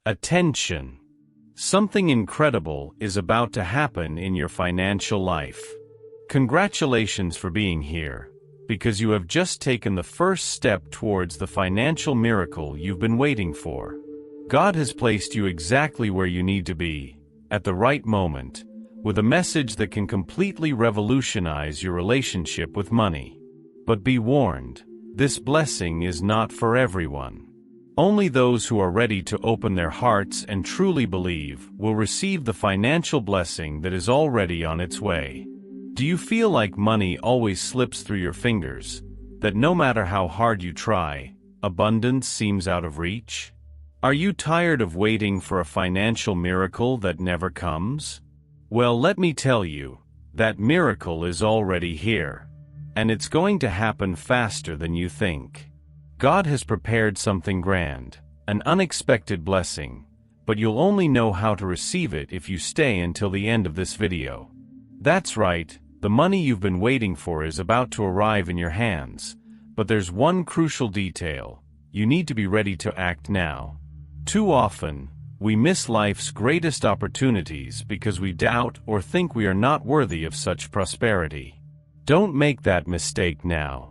Attention! Something incredible is about to happen in your financial life. Congratulations for being here, because you have just taken the first step towards the financial miracle you've been waiting for. God has placed you exactly where you need to be, at the right moment, with a message that can completely revolutionize your relationship with money. But be warned, this blessing is not for everyone. Only those who are ready to open their hearts and truly believe will receive the financial blessing that is already on its way. Do you feel like money always slips through your fingers, that no matter how hard you try, abundance seems out of reach? Are you tired of waiting for a financial miracle that never comes? Well, let me tell you, that miracle is already here. And it's going to happen faster than you think. God has prepared something grand, an unexpected blessing, but you'll only know how to receive it if you stay until the end of this video. That's right, the money you've been waiting for is about to arrive in your hands, but there's one crucial detail: you need to be ready to act now. Too often, we miss life's greatest opportunities because we doubt or think we are not worthy of such prosperity. Don't make that mistake now.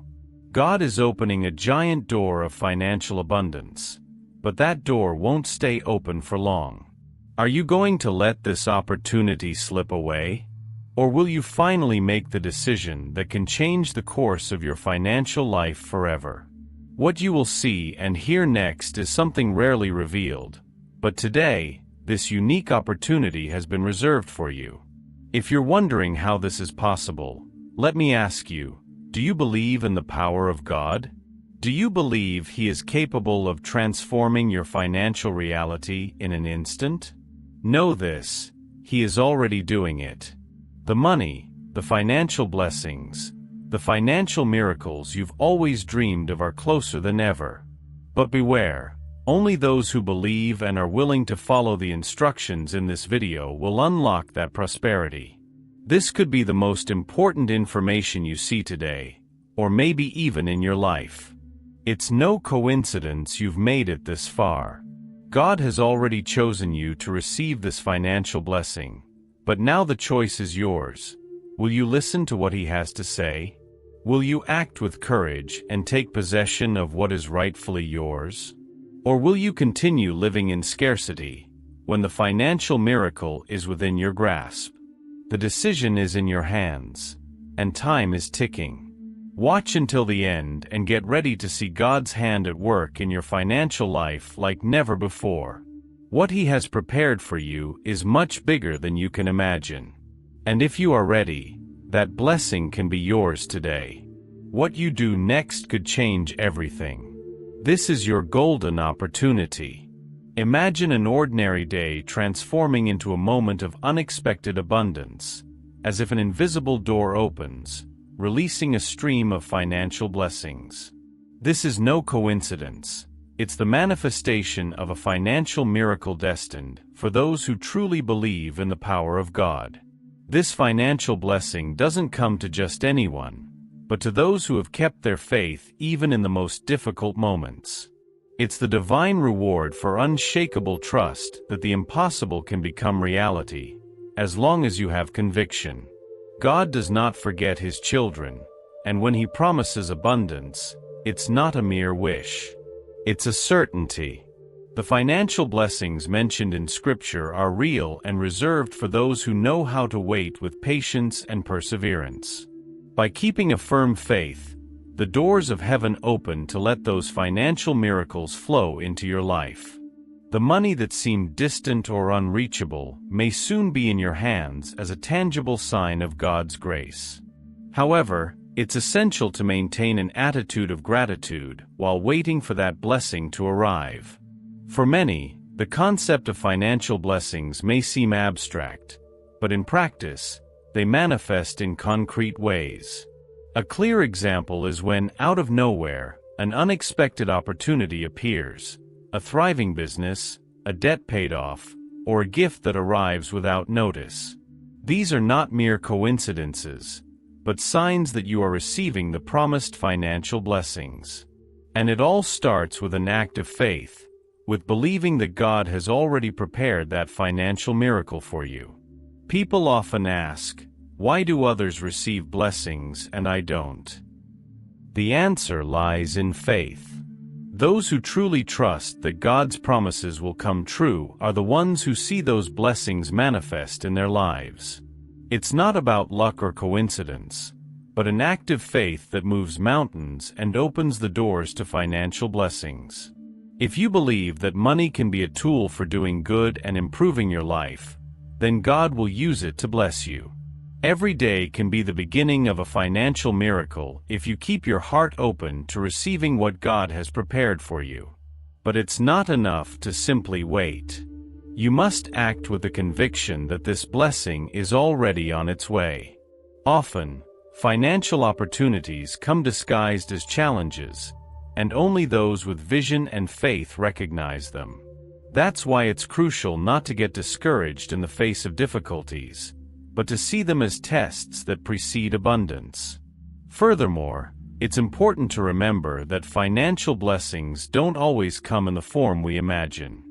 God is opening a giant door of financial abundance, but that door won't stay open for long. Are you going to let this opportunity slip away? Or will you finally make the decision that can change the course of your financial life forever? What you will see and hear next is something rarely revealed, but today, this unique opportunity has been reserved for you. If you're wondering how this is possible, let me ask you, do you believe in the power of God? Do you believe He is capable of transforming your financial reality in an instant? Know this, He is already doing it. The money, the financial blessings, the financial miracles you've always dreamed of are closer than ever. But beware, only those who believe and are willing to follow the instructions in this video will unlock that prosperity. This could be the most important information you see today, or maybe even in your life. It's no coincidence you've made it this far. God has already chosen you to receive this financial blessing, but now the choice is yours. Will you listen to what He has to say? Will you act with courage and take possession of what is rightfully yours? Or will you continue living in scarcity, when the financial miracle is within your grasp? The decision is in your hands, and time is ticking. Watch until the end and get ready to see God's hand at work in your financial life like never before. What He has prepared for you is much bigger than you can imagine. And if you are ready, that blessing can be yours today. What you do next could change everything. This is your golden opportunity. Imagine an ordinary day transforming into a moment of unexpected abundance, as if an invisible door opens, releasing a stream of financial blessings. This is no coincidence. It's the manifestation of a financial miracle destined for those who truly believe in the power of God. This financial blessing doesn't come to just anyone, but to those who have kept their faith even in the most difficult moments. It's the divine reward for unshakable trust that the impossible can become reality, as long as you have conviction. God does not forget His children, and when He promises abundance, it's not a mere wish. It's a certainty. The financial blessings mentioned in Scripture are real and reserved for those who know how to wait with patience and perseverance. By keeping a firm faith, the doors of heaven open to let those financial miracles flow into your life. The money that seemed distant or unreachable may soon be in your hands as a tangible sign of God's grace. However, it's essential to maintain an attitude of gratitude while waiting for that blessing to arrive. For many, the concept of financial blessings may seem abstract, but in practice, they manifest in concrete ways. A clear example is when, out of nowhere, an unexpected opportunity appears, a thriving business, a debt paid off, or a gift that arrives without notice. These are not mere coincidences, but signs that you are receiving the promised financial blessings. And it all starts with an act of faith, with believing that God has already prepared that financial miracle for you. People often ask, why do others receive blessings and I don't? The answer lies in faith. Those who truly trust that God's promises will come true are the ones who see those blessings manifest in their lives. It's not about luck or coincidence, but an active faith that moves mountains and opens the doors to financial blessings. If you believe that money can be a tool for doing good and improving your life, then God will use it to bless you. Every day can be the beginning of a financial miracle if you keep your heart open to receiving what God has prepared for you. But it's not enough to simply wait. You must act with the conviction that this blessing is already on its way. Often, financial opportunities come disguised as challenges, and only those with vision and faith recognize them. That's why it's crucial not to get discouraged in the face of difficulties, but to see them as tests that precede abundance. Furthermore, it's important to remember that financial blessings don't always come in the form we imagine.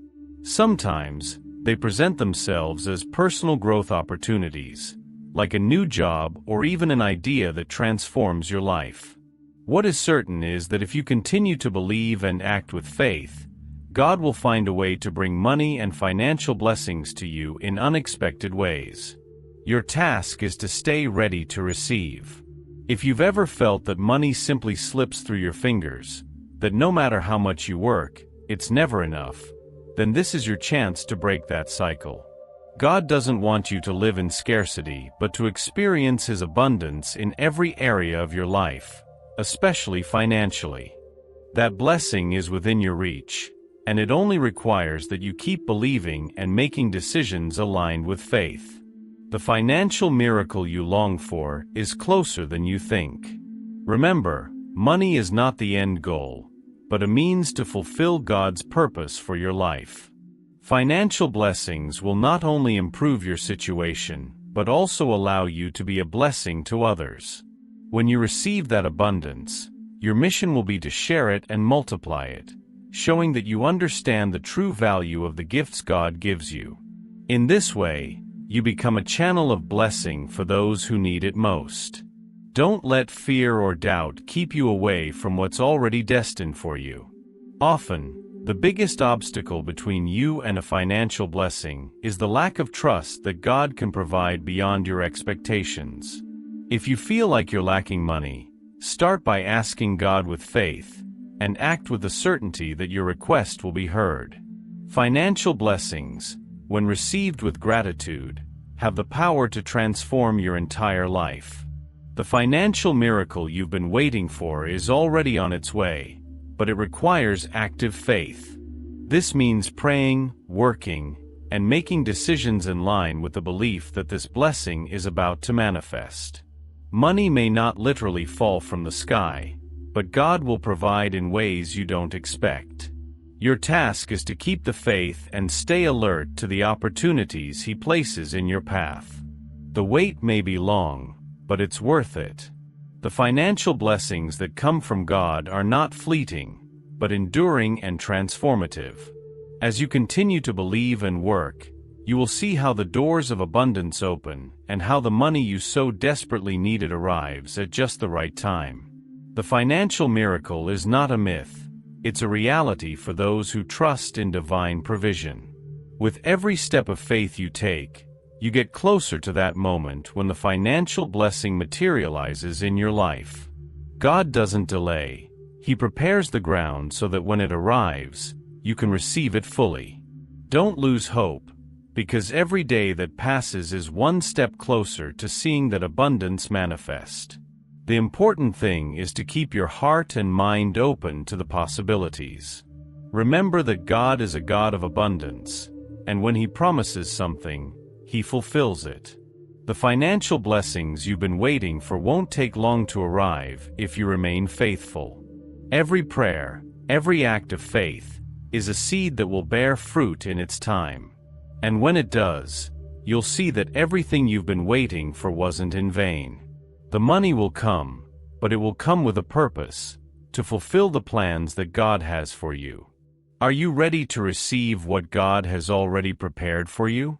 Sometimes, they present themselves as personal growth opportunities, like a new job or even an idea that transforms your life. What is certain is that if you continue to believe and act with faith, God will find a way to bring money and financial blessings to you in unexpected ways. Your task is to stay ready to receive. If you've ever felt that money simply slips through your fingers, that no matter how much you work, it's never enough, then this is your chance to break that cycle. God doesn't want you to live in scarcity, but to experience His abundance in every area of your life, especially financially. That blessing is within your reach, and it only requires that you keep believing and making decisions aligned with faith. The financial miracle you long for is closer than you think. Remember, money is not the end goal, but a means to fulfill God's purpose for your life. Financial blessings will not only improve your situation, but also allow you to be a blessing to others. When you receive that abundance, your mission will be to share it and multiply it, showing that you understand the true value of the gifts God gives you. In this way, you become a channel of blessing for those who need it most. Don't let fear or doubt keep you away from what's already destined for you. Often, the biggest obstacle between you and a financial blessing is the lack of trust that God can provide beyond your expectations. If you feel like you're lacking money, start by asking God with faith, and act with the certainty that your request will be heard. Financial blessings, when received with gratitude, have the power to transform your entire life. The financial miracle you've been waiting for is already on its way, but it requires active faith. This means praying, working, and making decisions in line with the belief that this blessing is about to manifest. Money may not literally fall from the sky, but God will provide in ways you don't expect. Your task is to keep the faith and stay alert to the opportunities He places in your path. The wait may be long, but it's worth it. The financial blessings that come from God are not fleeting, but enduring and transformative. As you continue to believe and work, you will see how the doors of abundance open and how the money you so desperately needed arrives at just the right time. The financial miracle is not a myth. It's a reality for those who trust in divine provision. With every step of faith you take, you get closer to that moment when the financial blessing materializes in your life. God doesn't delay. He prepares the ground so that when it arrives, you can receive it fully. Don't lose hope, because every day that passes is one step closer to seeing that abundance manifest. The important thing is to keep your heart and mind open to the possibilities. Remember that God is a God of abundance, and when He promises something, He fulfills it. The financial blessings you've been waiting for won't take long to arrive if you remain faithful. Every prayer, every act of faith, is a seed that will bear fruit in its time. And when it does, you'll see that everything you've been waiting for wasn't in vain. The money will come, but it will come with a purpose, to fulfill the plans that God has for you. Are you ready to receive what God has already prepared for you?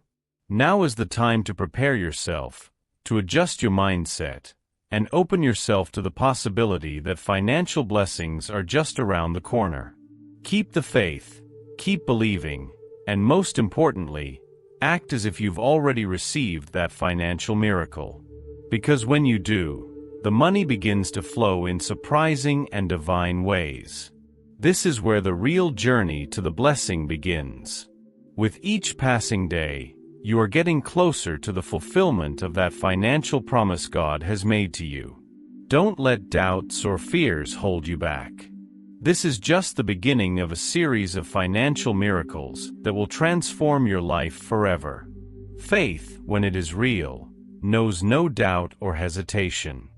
Now is the time to prepare yourself, to adjust your mindset, and open yourself to the possibility that financial blessings are just around the corner. Keep the faith, keep believing, and most importantly, act as if you've already received that financial miracle. Because when you do, the money begins to flow in surprising and divine ways. This is where the real journey to the blessing begins. With each passing day, you are getting closer to the fulfillment of that financial promise God has made to you. Don't let doubts or fears hold you back. This is just the beginning of a series of financial miracles that will transform your life forever. Faith, when it is real, knows no doubt or hesitation.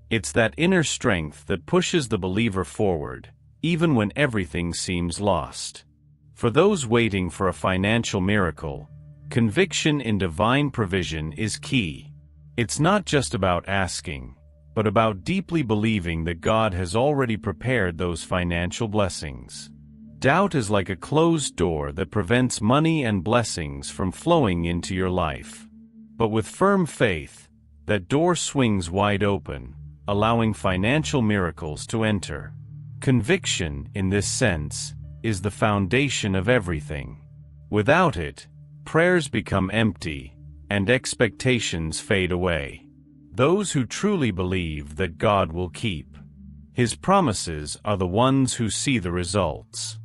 It's that inner strength that pushes the believer forward, even when everything seems lost. For those waiting for a financial miracle, conviction in divine provision is key. It's not just about asking, but about deeply believing that God has already prepared those financial blessings. Doubt is like a closed door that prevents money and blessings from flowing into your life. But with firm faith, that door swings wide open, allowing financial miracles to enter. Conviction, in this sense, is the foundation of everything. Without it, prayers become empty, and expectations fade away. Those who truly believe that God will keep His promises are the ones who see the results.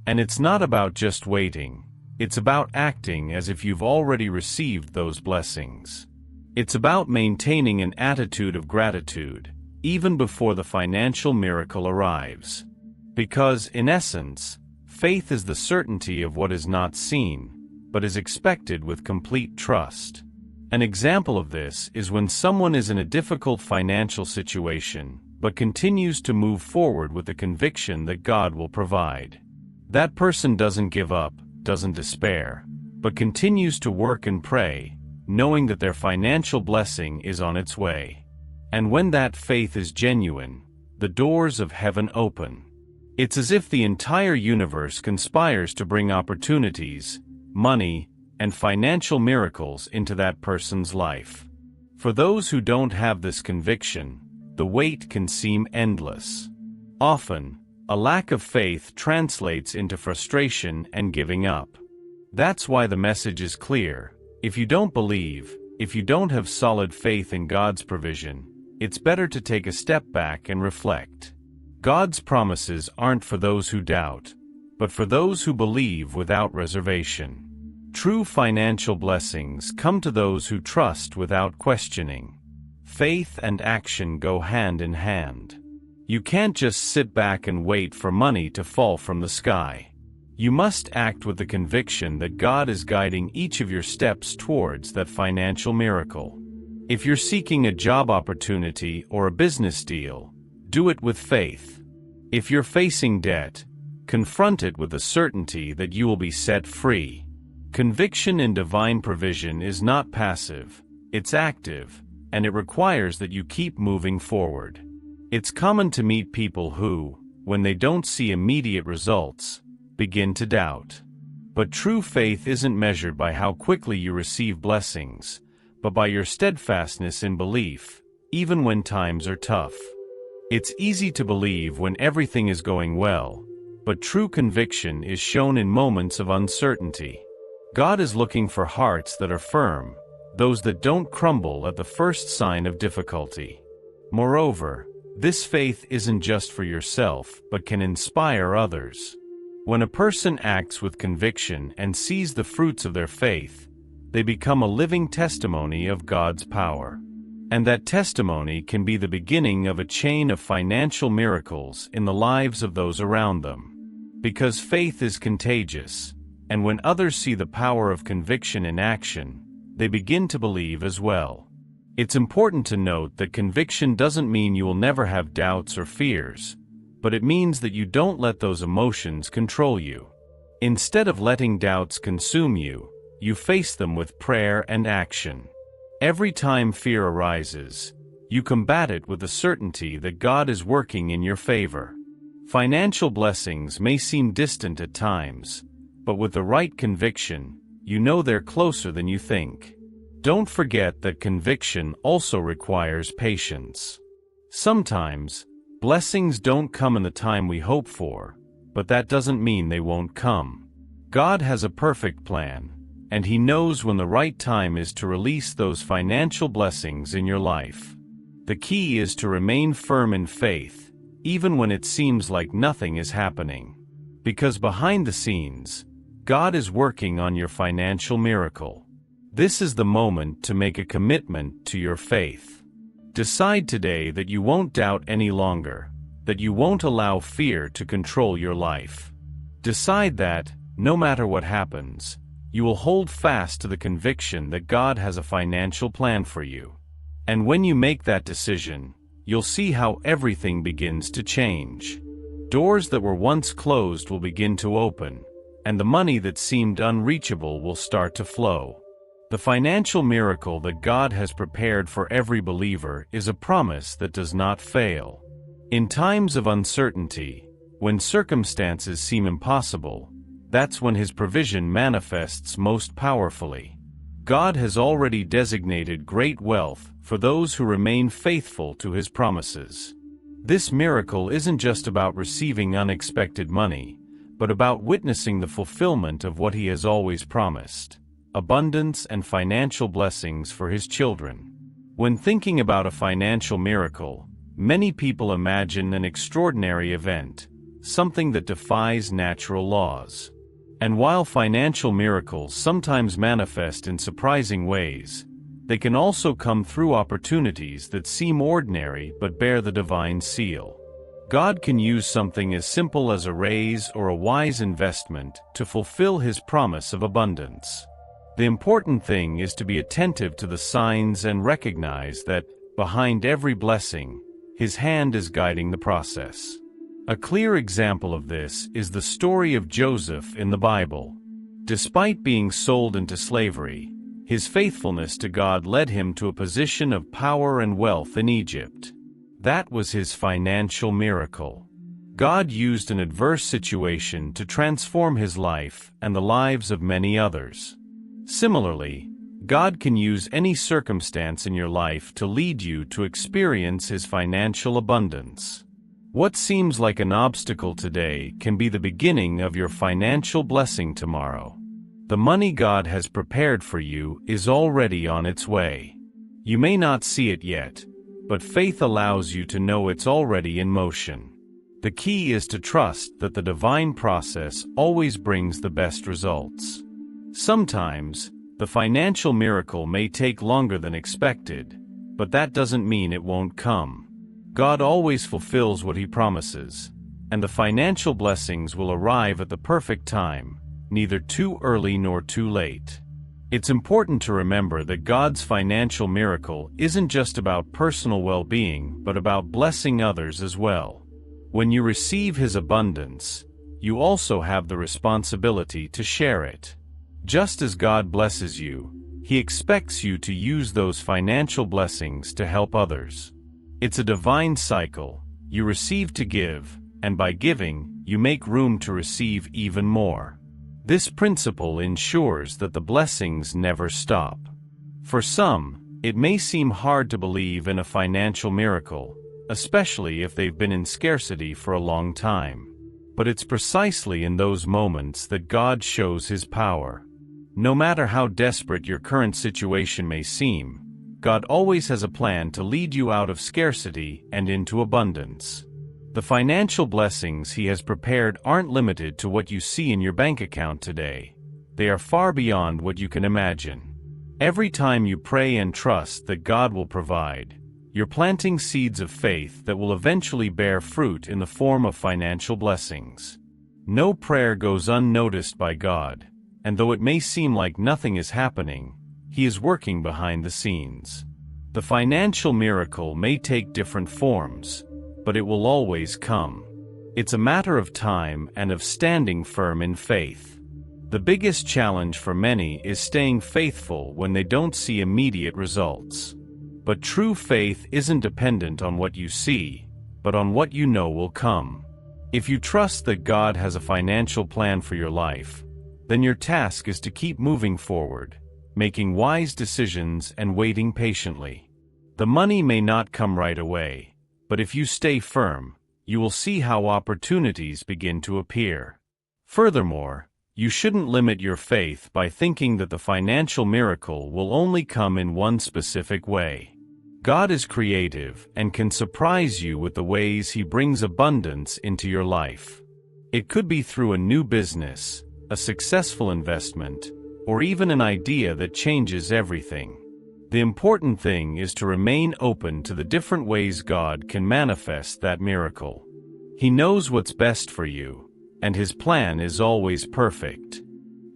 And it's not about just waiting, it's about acting as if you've already received those blessings. It's about maintaining an attitude of gratitude, even before the financial miracle arrives. Because, in essence, faith is the certainty of what is not seen, but is expected with complete trust. An example of this is when someone is in a difficult financial situation, but continues to move forward with the conviction that God will provide. That person doesn't give up, doesn't despair, but continues to work and pray, knowing that their financial blessing is on its way. And when that faith is genuine, the doors of heaven open. It's as if the entire universe conspires to bring opportunities, money, and financial miracles into that person's life. For those who don't have this conviction, the wait can seem endless. Often, a lack of faith translates into frustration and giving up. That's why the message is clear. If you don't believe, if you don't have solid faith in God's provision, it's better to take a step back and reflect. God's promises aren't for those who doubt, but for those who believe without reservation. True financial blessings come to those who trust without questioning. Faith and action go hand in hand. You can't just sit back and wait for money to fall from the sky. You must act with the conviction that God is guiding each of your steps towards that financial miracle. If you're seeking a job opportunity or a business deal, do it with faith. If you're facing debt, confront it with the certainty that you will be set free. Conviction in divine provision is not passive, it's active, and it requires that you keep moving forward. It's common to meet people who, when they don't see immediate results, begin to doubt. But true faith isn't measured by how quickly you receive blessings, but by your steadfastness in belief, even when times are tough. It's easy to believe when everything is going well, but true conviction is shown in moments of uncertainty. God is looking for hearts that are firm, those that don't crumble at the first sign of difficulty. Moreover, this faith isn't just for yourself, but can inspire others. When a person acts with conviction and sees the fruits of their faith, they become a living testimony of God's power. And that testimony can be the beginning of a chain of financial miracles in the lives of those around them. Because faith is contagious, and when others see the power of conviction in action, they begin to believe as well. It's important to note that conviction doesn't mean you will never have doubts or fears, but it means that you don't let those emotions control you. Instead of letting doubts consume you, you face them with prayer and action. Every time fear arises, you combat it with the certainty that God is working in your favor. Financial blessings may seem distant at times, but with the right conviction, you know they're closer than you think. Don't forget that conviction also requires patience. Sometimes, blessings don't come in the time we hope for, but that doesn't mean they won't come. God has a perfect plan, and He knows when the right time is to release those financial blessings in your life. The key is to remain firm in faith, even when it seems like nothing is happening. Because behind the scenes, God is working on your financial miracle. This is the moment to make a commitment to your faith. Decide today that you won't doubt any longer, that you won't allow fear to control your life. Decide that, no matter what happens, you will hold fast to the conviction that God has a financial plan for you. And when you make that decision, you'll see how everything begins to change. Doors that were once closed will begin to open, and the money that seemed unreachable will start to flow. The financial miracle that God has prepared for every believer is a promise that does not fail. In times of uncertainty, when circumstances seem impossible, that's when His provision manifests most powerfully. God has already designated great wealth for those who remain faithful to His promises. This miracle isn't just about receiving unexpected money, but about witnessing the fulfillment of what He has always promised: abundance and financial blessings for His children. When thinking about a financial miracle, many people imagine an extraordinary event, something that defies natural laws. And while financial miracles sometimes manifest in surprising ways, they can also come through opportunities that seem ordinary but bear the divine seal. God can use something as simple as a raise or a wise investment to fulfill His promise of abundance. The important thing is to be attentive to the signs and recognize that, behind every blessing, His hand is guiding the process. A clear example of this is the story of Joseph in the Bible. Despite being sold into slavery, his faithfulness to God led him to a position of power and wealth in Egypt. That was his financial miracle. God used an adverse situation to transform his life and the lives of many others. Similarly, God can use any circumstance in your life to lead you to experience His financial abundance. What seems like an obstacle today can be the beginning of your financial blessing tomorrow. The money God has prepared for you is already on its way. You may not see it yet, but faith allows you to know it's already in motion. The key is to trust that the divine process always brings the best results. Sometimes, the financial miracle may take longer than expected, but that doesn't mean it won't come. God always fulfills what He promises, and the financial blessings will arrive at the perfect time, neither too early nor too late. It's important to remember that God's financial miracle isn't just about personal well-being, but about blessing others as well. When you receive His abundance, you also have the responsibility to share it. Just as God blesses you, He expects you to use those financial blessings to help others. It's a divine cycle. You receive to give, and by giving, you make room to receive even more. This principle ensures that the blessings never stop. For some, it may seem hard to believe in a financial miracle, especially if they've been in scarcity for a long time. But it's precisely in those moments that God shows His power. No matter how desperate your current situation may seem, God always has a plan to lead you out of scarcity and into abundance. The financial blessings He has prepared aren't limited to what you see in your bank account today. They are far beyond what you can imagine. Every time you pray and trust that God will provide, you're planting seeds of faith that will eventually bear fruit in the form of financial blessings. No prayer goes unnoticed by God, and though it may seem like nothing is happening, He is working behind the scenes. The financial miracle may take different forms, but it will always come. It's a matter of time and of standing firm in faith. The biggest challenge for many is staying faithful when they don't see immediate results. But true faith isn't dependent on what you see, but on what you know will come. If you trust that God has a financial plan for your life, then your task is to keep moving forward, making wise decisions and waiting patiently. The money may not come right away, but if you stay firm, you will see how opportunities begin to appear. Furthermore, you shouldn't limit your faith by thinking that the financial miracle will only come in one specific way. God is creative and can surprise you with the ways He brings abundance into your life. It could be through a new business, a successful investment, or even an idea that changes everything. The important thing is to remain open to the different ways God can manifest that miracle. He knows what's best for you, and His plan is always perfect.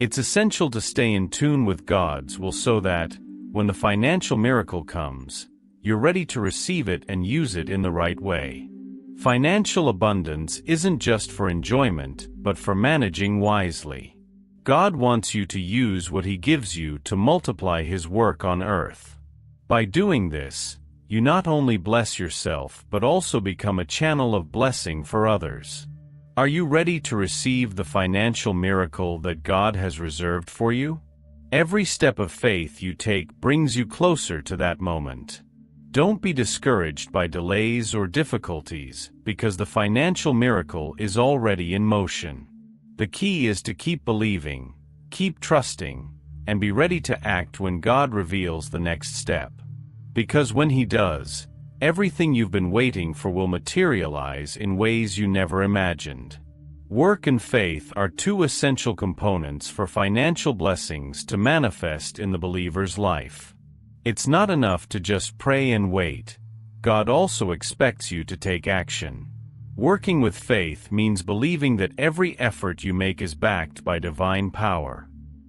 It's essential to stay in tune with God's will so that, when the financial miracle comes, you're ready to receive it and use it in the right way. Financial abundance isn't just for enjoyment, but for managing wisely. God wants you to use what He gives you to multiply His work on earth. By doing this, you not only bless yourself but also become a channel of blessing for others. Are you ready to receive the financial miracle that God has reserved for you? Every step of faith you take brings you closer to that moment. Don't be discouraged by delays or difficulties, because the financial miracle is already in motion. The key is to keep believing, keep trusting, and be ready to act when God reveals the next step. Because when He does, everything you've been waiting for will materialize in ways you never imagined. Work and faith are two essential components for financial blessings to manifest in the believer's life. It's not enough to just pray and wait. God also expects you to take action. Working with faith means believing that every effort you make is backed by divine power.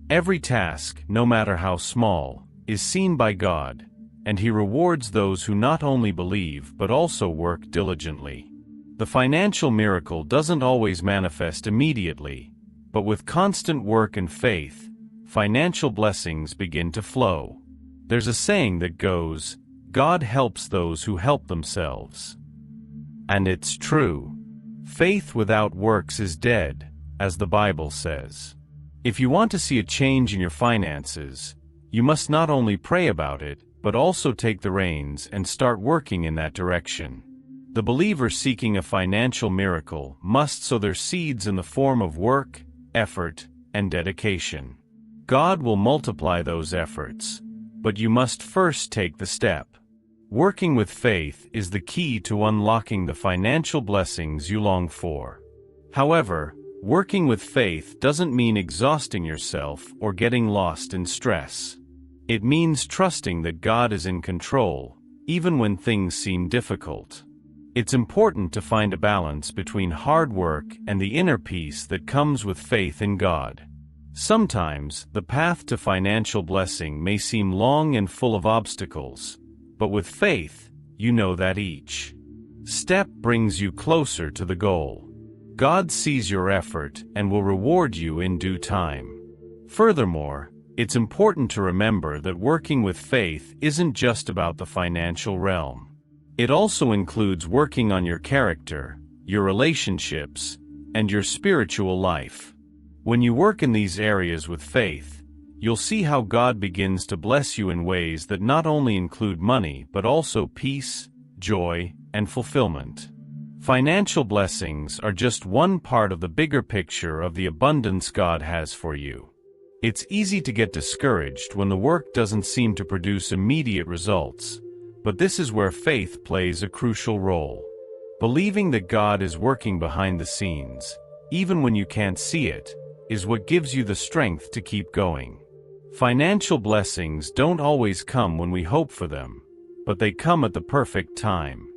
Every task, no matter how small, is seen by God, and He rewards those who not only believe but also work diligently. The financial miracle doesn't always manifest immediately, but with constant work and faith, financial blessings begin to flow. There's a saying that goes, "God helps those who help themselves." And it's true. Faith without works is dead, as the Bible says. If you want to see a change in your finances, you must not only pray about it, but also take the reins and start working in that direction. The believer seeking a financial miracle must sow their seeds in the form of work, effort, and dedication. God will multiply those efforts, but you must first take the step. Working with faith is the key to unlocking the financial blessings you long for. However, working with faith doesn't mean exhausting yourself or getting lost in stress. It means trusting that God is in control, even when things seem difficult. It's important to find a balance between hard work and the inner peace that comes with faith in God. Sometimes, the path to financial blessing may seem long and full of obstacles, but with faith, you know that each step brings you closer to the goal. God sees your effort and will reward you in due time. Furthermore, it's important to remember that working with faith isn't just about the financial realm. It also includes working on your character, your relationships, and your spiritual life. When you work in these areas with faith, you'll see how God begins to bless you in ways that not only include money but also peace, joy, and fulfillment. Financial blessings are just one part of the bigger picture of the abundance God has for you. It's easy to get discouraged when the work doesn't seem to produce immediate results, but this is where faith plays a crucial role. Believing that God is working behind the scenes, even when you can't see it, is what gives you the strength to keep going. Financial blessings don't always come when we hope for them, but they come at the perfect time.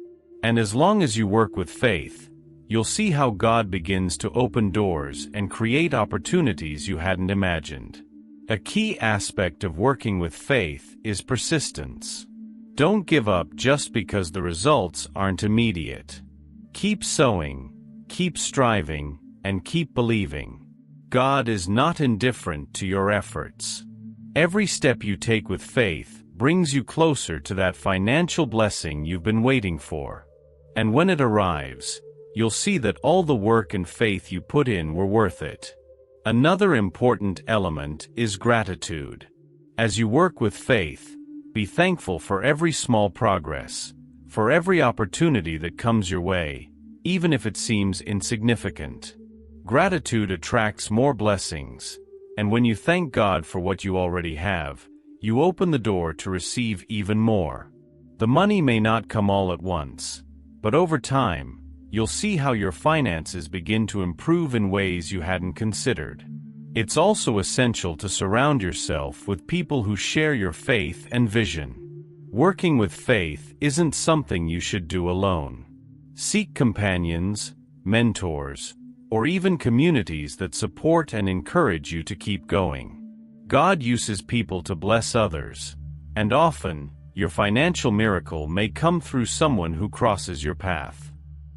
And as long as you work with faith, you'll see how God begins to open doors and create opportunities you hadn't imagined. A key aspect of working with faith is persistence. Don't give up just because the results aren't immediate. Keep sowing, keep striving, and keep believing. God is not indifferent to your efforts. Every step you take with faith brings you closer to that financial blessing you've been waiting for. And when it arrives, you'll see that all the work and faith you put in were worth it. Another important element is gratitude. As you work with faith, be thankful for every small progress, for every opportunity that comes your way, even if it seems insignificant. Gratitude attracts more blessings, and when you thank God for what you already have, you open the door to receive even more. The money may not come all at once, but over time, you'll see how your finances begin to improve in ways you hadn't considered. It's also essential to surround yourself with people who share your faith and vision. Working with faith isn't something you should do alone. Seek companions, mentors, or even communities that support and encourage you to keep going. God uses people to bless others, and often, your financial miracle may come through someone who crosses your path.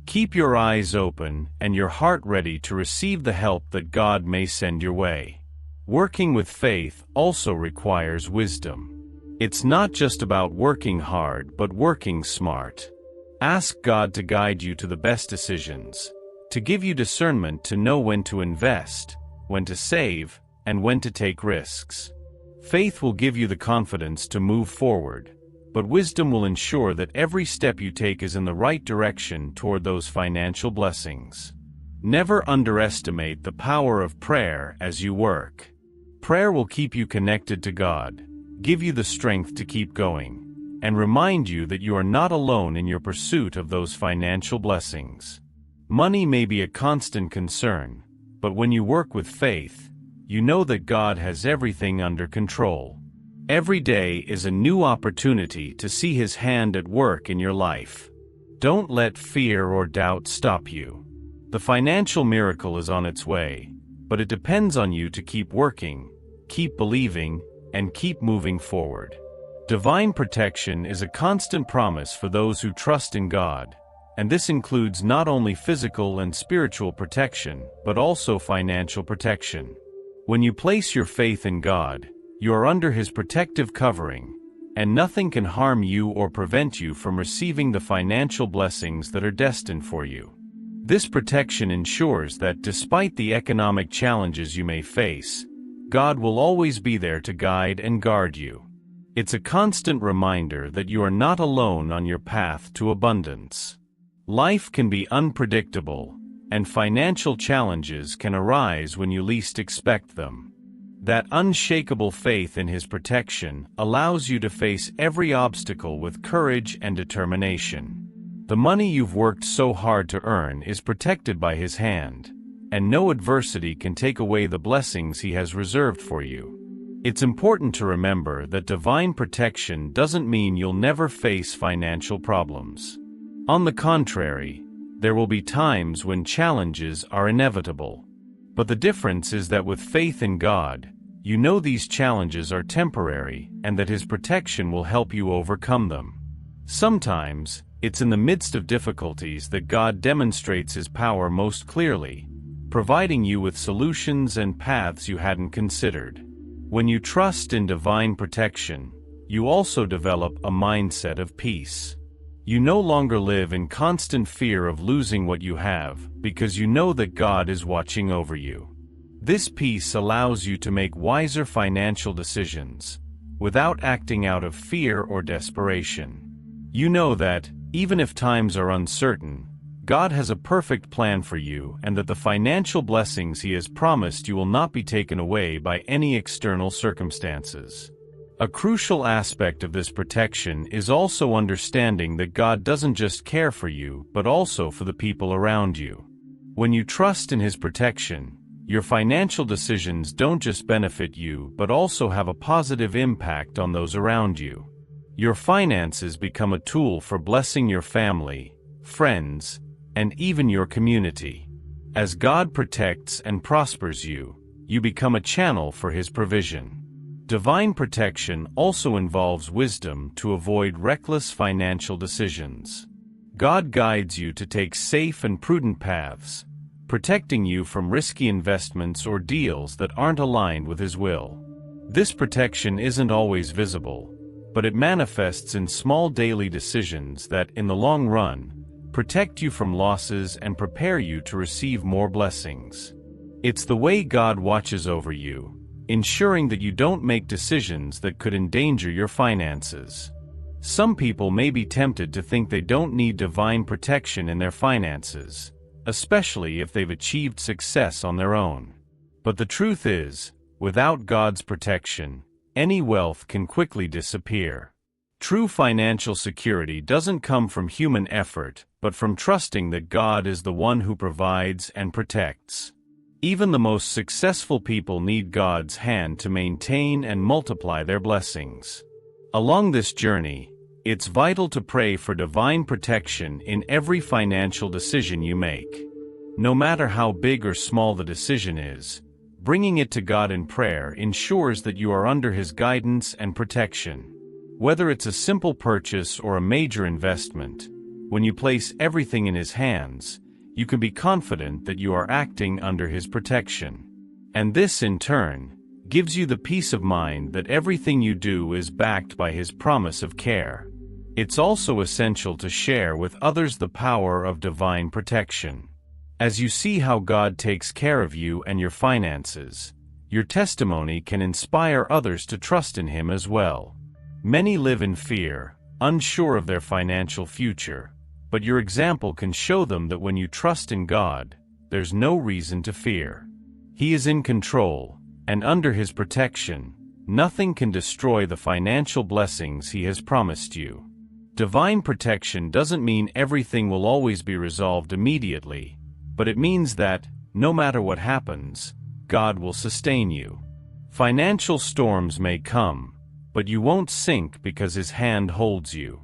Keep your eyes open and your heart ready to receive the help that God may send your way. Working with faith also requires wisdom. It's not just about working hard but working smart. Ask God to guide you to the best decisions, to give you discernment to know when to invest, when to save, and when to take risks. Faith will give you the confidence to move forward, but wisdom will ensure that every step you take is in the right direction toward those financial blessings. Never underestimate the power of prayer as you work. Prayer will keep you connected to God, give you the strength to keep going, and remind you that you are not alone in your pursuit of those financial blessings. Money may be a constant concern, but when you work with faith, you know that God has everything under control. Every day is a new opportunity to see His hand at work in your life. Don't let fear or doubt stop you. The financial miracle is on its way, but it depends on you to keep working, keep believing, and keep moving forward. Divine protection is a constant promise for those who trust in God, and this includes not only physical and spiritual protection, but also financial protection. When you place your faith in God, you are under His protective covering, and nothing can harm you or prevent you from receiving the financial blessings that are destined for you. This protection ensures that despite the economic challenges you may face, God will always be there to guide and guard you. It's a constant reminder that you are not alone on your path to abundance. Life can be unpredictable, and financial challenges can arise when you least expect them. That unshakable faith in His protection allows you to face every obstacle with courage and determination. The money you've worked so hard to earn is protected by His hand, and no adversity can take away the blessings He has reserved for you. It's important to remember that divine protection doesn't mean you'll never face financial problems. On the contrary, there will be times when challenges are inevitable. But the difference is that with faith in God, you know these challenges are temporary and that His protection will help you overcome them. Sometimes, it's in the midst of difficulties that God demonstrates His power most clearly, providing you with solutions and paths you hadn't considered. When you trust in divine protection, you also develop a mindset of peace. You no longer live in constant fear of losing what you have, because you know that God is watching over you. This peace allows you to make wiser financial decisions, without acting out of fear or desperation. You know that, even if times are uncertain, God has a perfect plan for you and that the financial blessings He has promised you will not be taken away by any external circumstances. A crucial aspect of this protection is also understanding that God doesn't just care for you, but also for the people around you. When you trust in His protection, your financial decisions don't just benefit you, but also have a positive impact on those around you. Your finances become a tool for blessing your family, friends, and even your community. As God protects and prospers you, you become a channel for His provision. Divine protection also involves wisdom to avoid reckless financial decisions. God guides you to take safe and prudent paths, protecting you from risky investments or deals that aren't aligned with His will. This protection isn't always visible, but it manifests in small daily decisions that, in the long run, protect you from losses, and prepare you to receive more blessings. It's the way God watches over you, ensuring that you don't make decisions that could endanger your finances. Some people may be tempted to think they don't need divine protection in their finances, especially if they've achieved success on their own. But the truth is, without God's protection, any wealth can quickly disappear. True financial security doesn't come from human effort, but from trusting that God is the one who provides and protects. Even the most successful people need God's hand to maintain and multiply their blessings. Along this journey, it's vital to pray for divine protection in every financial decision you make. No matter how big or small the decision is, bringing it to God in prayer ensures that you are under His guidance and protection. Whether it's a simple purchase or a major investment, when you place everything in His hands, you can be confident that you are acting under His protection. And this, in turn, gives you the peace of mind that everything you do is backed by His promise of care. It's also essential to share with others the power of divine protection. As you see how God takes care of you and your finances, your testimony can inspire others to trust in Him as well. Many live in fear, unsure of their financial future, but your example can show them that when you trust in God, there's no reason to fear. He is in control, and under His protection, nothing can destroy the financial blessings He has promised you. Divine protection doesn't mean everything will always be resolved immediately, but it means that, no matter what happens, God will sustain you. Financial storms may come, but you won't sink because His hand holds you.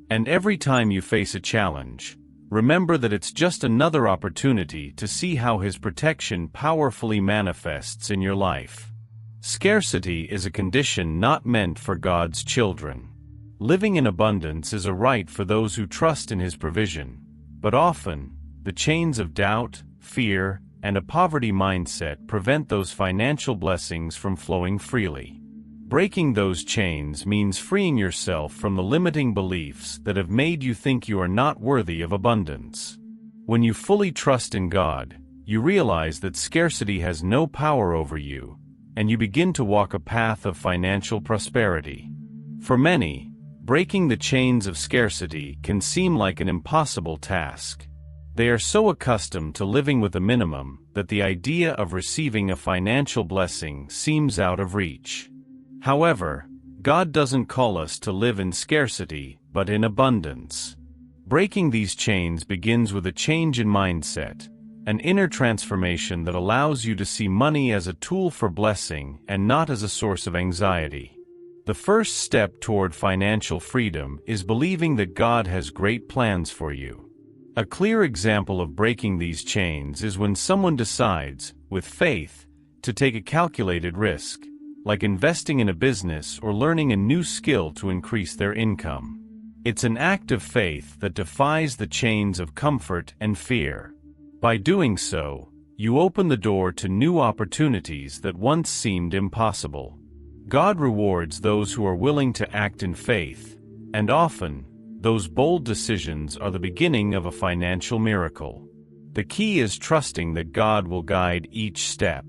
And every time you face a challenge, remember that it's just another opportunity to see how His protection powerfully manifests in your life. Scarcity is a condition not meant for God's children. Living in abundance is a right for those who trust in His provision, but often, the chains of doubt, fear, and a poverty mindset prevent those financial blessings from flowing freely. Breaking those chains means freeing yourself from the limiting beliefs that have made you think you are not worthy of abundance. When you fully trust in God, you realize that scarcity has no power over you, and you begin to walk a path of financial prosperity. For many, breaking the chains of scarcity can seem like an impossible task. They are so accustomed to living with a minimum that the idea of receiving a financial blessing seems out of reach. However, God doesn't call us to live in scarcity, but in abundance. Breaking these chains begins with a change in mindset, an inner transformation that allows you to see money as a tool for blessing and not as a source of anxiety. The first step toward financial freedom is believing that God has great plans for you. A clear example of breaking these chains is when someone decides, with faith, to take a calculated risk, like investing in a business or learning a new skill to increase their income. It's an act of faith that defies the chains of comfort and fear. By doing so, you open the door to new opportunities that once seemed impossible. God rewards those who are willing to act in faith, and often, those bold decisions are the beginning of a financial miracle. The key is trusting that God will guide each step.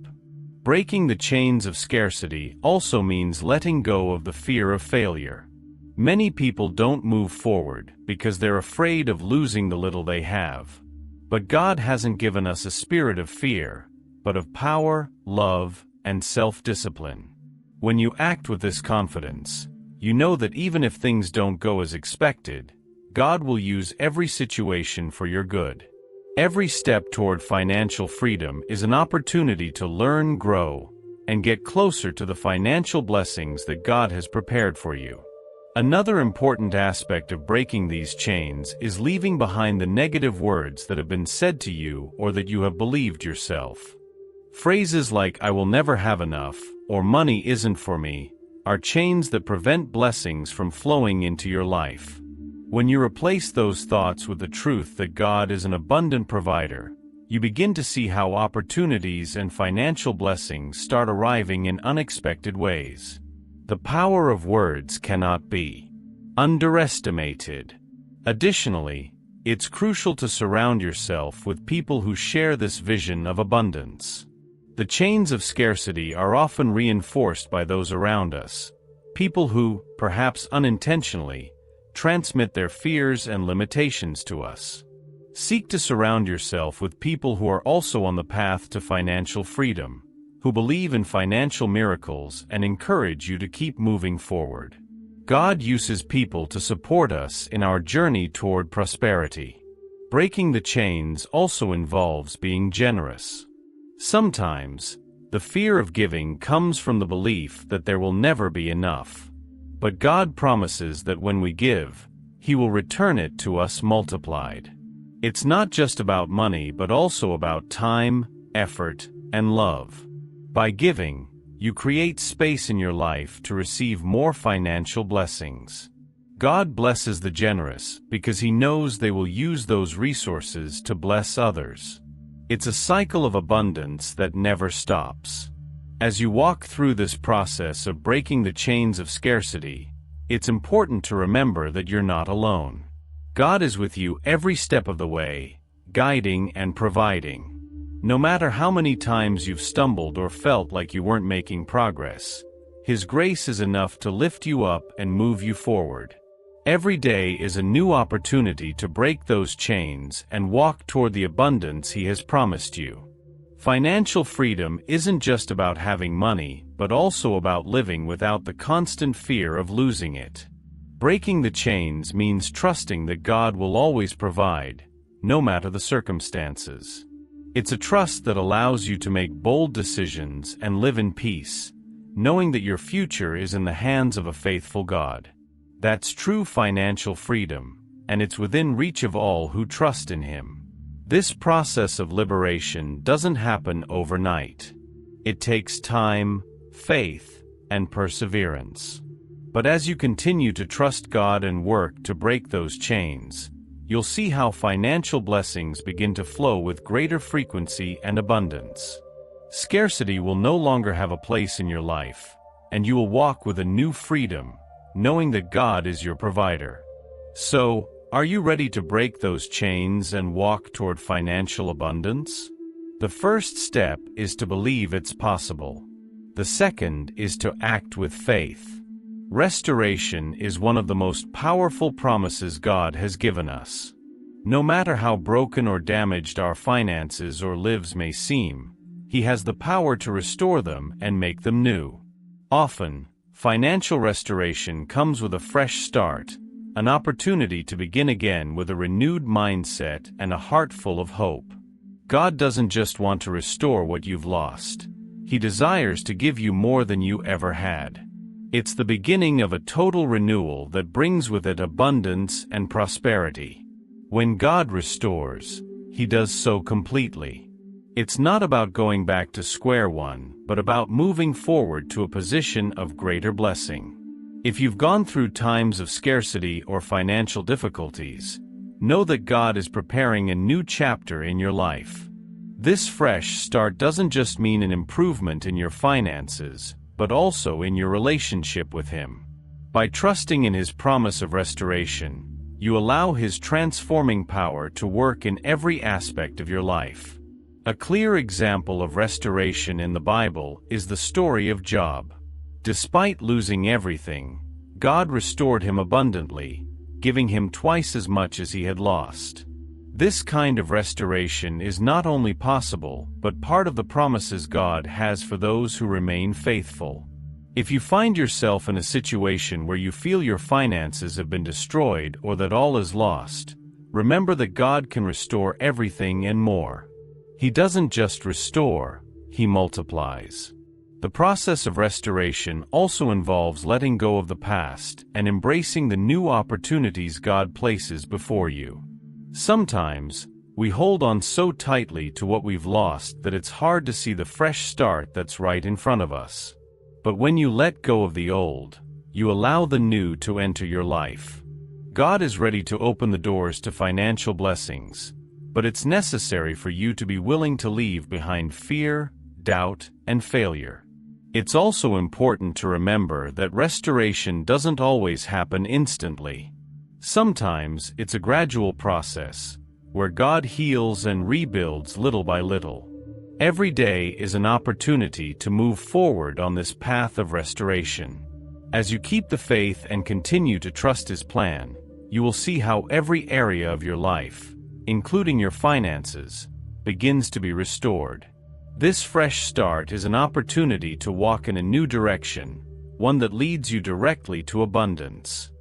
Breaking the chains of scarcity also means letting go of the fear of failure. Many people don't move forward because they're afraid of losing the little they have. But God hasn't given us a spirit of fear, but of power, love, and self-discipline. When you act with this confidence, you know that even if things don't go as expected, God will use every situation for your good. Every step toward financial freedom is an opportunity to learn, grow, and get closer to the financial blessings that God has prepared for you. Another important aspect of breaking these chains is leaving behind the negative words that have been said to you or that you have believed yourself. Phrases like "I will never have enough" or "money isn't for me" are chains that prevent blessings from flowing into your life. When you replace those thoughts with the truth that God is an abundant provider, you begin to see how opportunities and financial blessings start arriving in unexpected ways. The power of words cannot be underestimated. Additionally, It's crucial to surround yourself with people who share this vision of abundance. The chains of scarcity are often reinforced by those around us, people who, perhaps unintentionally, transmit their fears and limitations to us. Seek to surround yourself with people who are also on the path to financial freedom, who believe in financial miracles and encourage you to keep moving forward. God uses people to support us in our journey toward prosperity. Breaking the chains also involves being generous. Sometimes, the fear of giving comes from the belief that there will never be enough. But God promises that when we give, He will return it to us multiplied. It's not just about money but also about time, effort, and love. By giving, you create space in your life to receive more financial blessings. God blesses the generous because He knows they will use those resources to bless others. It's a cycle of abundance that never stops. As you walk through this process of breaking the chains of scarcity, it's important to remember that you're not alone. God is with you every step of the way, guiding and providing. No matter how many times you've stumbled or felt like you weren't making progress, His grace is enough to lift you up and move you forward. Every day is a new opportunity to break those chains and walk toward the abundance He has promised you. Financial freedom isn't just about having money, but also about living without the constant fear of losing it. Breaking the chains means trusting that God will always provide, no matter the circumstances. It's a trust that allows you to make bold decisions and live in peace, knowing that your future is in the hands of a faithful God. That's true financial freedom, and it's within reach of all who trust in Him. This process of liberation doesn't happen overnight. It takes time, faith, and perseverance. But as you continue to trust God and work to break those chains, you'll see how financial blessings begin to flow with greater frequency and abundance. Scarcity will no longer have a place in your life, and you will walk with a new freedom, knowing that God is your provider. So, are you ready to break those chains and walk toward financial abundance? The first step is to believe it's possible. The second is to act with faith. Restoration is one of the most powerful promises God has given us. No matter how broken or damaged our finances or lives may seem, He has the power to restore them and make them new. Often, financial restoration comes with a fresh start, an opportunity to begin again with a renewed mindset and a heart full of hope. God doesn't just want to restore what you've lost. He desires to give you more than you ever had. It's the beginning of a total renewal that brings with it abundance and prosperity. When God restores, He does so completely. It's not about going back to square one, but about moving forward to a position of greater blessing. If you've gone through times of scarcity or financial difficulties, know that God is preparing a new chapter in your life. This fresh start doesn't just mean an improvement in your finances, but also in your relationship with Him. By trusting in His promise of restoration, you allow His transforming power to work in every aspect of your life. A clear example of restoration in the Bible is the story of Job. Despite losing everything, God restored him abundantly, giving him twice as much as he had lost. This kind of restoration is not only possible, but part of the promises God has for those who remain faithful. If you find yourself in a situation where you feel your finances have been destroyed or that all is lost, remember that God can restore everything and more. He doesn't just restore, He multiplies. The process of restoration also involves letting go of the past and embracing the new opportunities God places before you. Sometimes, we hold on so tightly to what we've lost that it's hard to see the fresh start that's right in front of us. But when you let go of the old, you allow the new to enter your life. God is ready to open the doors to financial blessings, but it's necessary for you to be willing to leave behind fear, doubt, and failure. It's also important to remember that restoration doesn't always happen instantly. Sometimes it's a gradual process, where God heals and rebuilds little by little. Every day is an opportunity to move forward on this path of restoration. As you keep the faith and continue to trust His plan, you will see how every area of your life, including your finances, begins to be restored. This fresh start is an opportunity to walk in a new direction, one that leads you directly to abundance.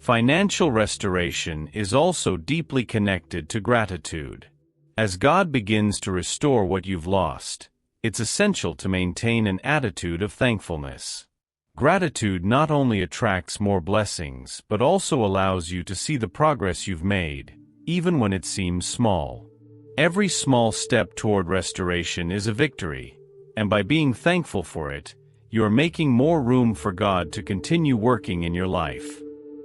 Financial restoration is also deeply connected to gratitude. As God begins to restore what you've lost, it's essential to maintain an attitude of thankfulness. Gratitude not only attracts more blessings but also allows you to see the progress you've made, even when it seems small. Every small step toward restoration is a victory, and by being thankful for it, you are making more room for God to continue working in your life.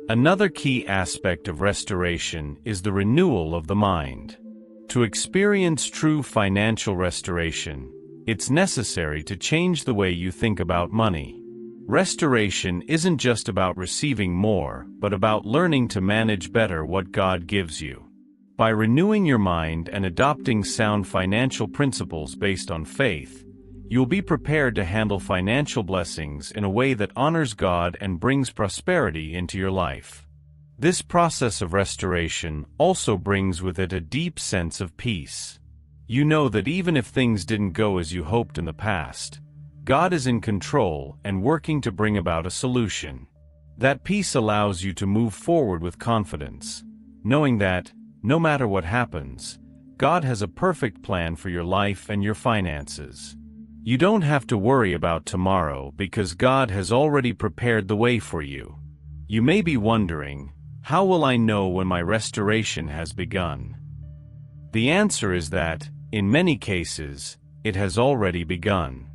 Another key aspect of restoration is the renewal of the mind. To experience true financial restoration, it's necessary to change the way you think about money. Restoration isn't just about receiving more, but about learning to manage better what God gives you. By renewing your mind and adopting sound financial principles based on faith, you'll be prepared to handle financial blessings in a way that honors God and brings prosperity into your life. This process of restoration also brings with it a deep sense of peace. You know that even if things didn't go as you hoped in the past, God is in control and working to bring about a solution. That peace allows you to move forward with confidence, knowing that, no matter what happens, God has a perfect plan for your life and your finances. You don't have to worry about tomorrow because God has already prepared the way for you. You may be wondering, how will I know when my restoration has begun? The answer is that, in many cases, it has already begun.